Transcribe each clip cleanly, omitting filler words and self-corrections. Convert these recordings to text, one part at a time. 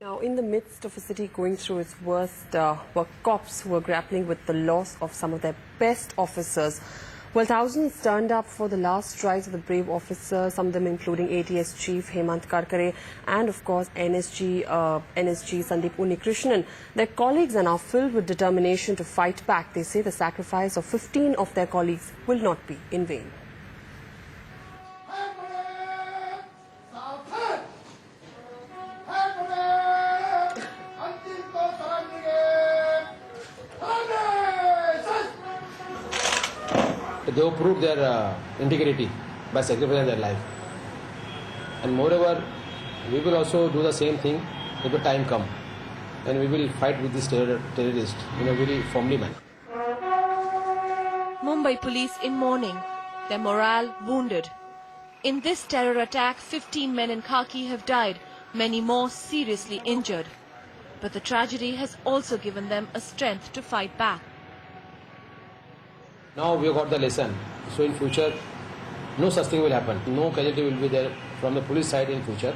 Now, in the midst of a city going through its worst, were cops who were grappling with the loss of some of their best officers. Well, thousands turned up for the last rites of the brave officers, some of them including ATS Chief Hemant Karkare and, of course, NSG Sandeep Unnikrishnan. Their colleagues are now filled with determination to fight back. They say the sacrifice of 15 of their colleagues will not be in vain. They have proved their integrity by sacrificing their life. And moreover, we will also do the same thing if the time comes. And we will fight with this terrorist in a very firmly manner. Mumbai police in mourning, their morale wounded. In this terror attack, 15 men in khaki have died, many more seriously injured. But the tragedy has also given them a strength to fight back. Now we have got the lesson. So in future, no such thing will happen. No casualty will be there from the police side in future.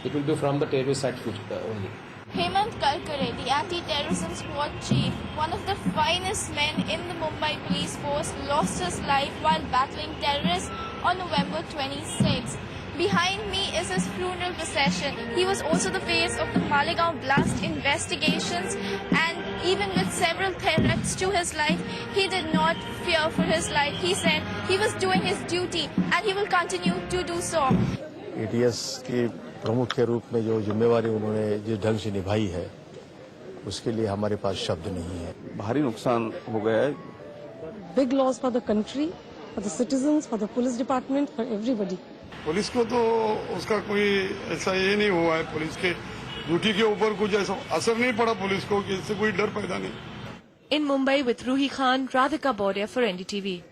It will be from the terrorist side only. Hemant Karkare, the anti-terrorism squad chief, one of the finest men in the Mumbai police force, lost his life while battling terrorists on November 26. Behind me is his funeral procession. He was also the face of the Malegaon blast investigations, and even with several threats to his life, he did not fear for his life. He said he was doing his duty and he will continue to do so. ATS के प्रमुख के रूप में जो जिम्मेवारी उन्होंने जिस ढंग से निभाई है, उसके लिए हमारे पास शब्द नहीं है. भारी नुकसान हो गया है. Big loss for the country, for the citizens, for the police department, for everybody. Police को तो उसका कोई ऐसा ये नहीं हुआ है. पुलिस के ड्यूटी के ऊपर कुछ ऐसा असर नहीं पड़ा पुलिस को कि इससे कोई डर पैदा नहीं. In Mumbai with Ruhi Khan, Radhika Bordia for NDTV.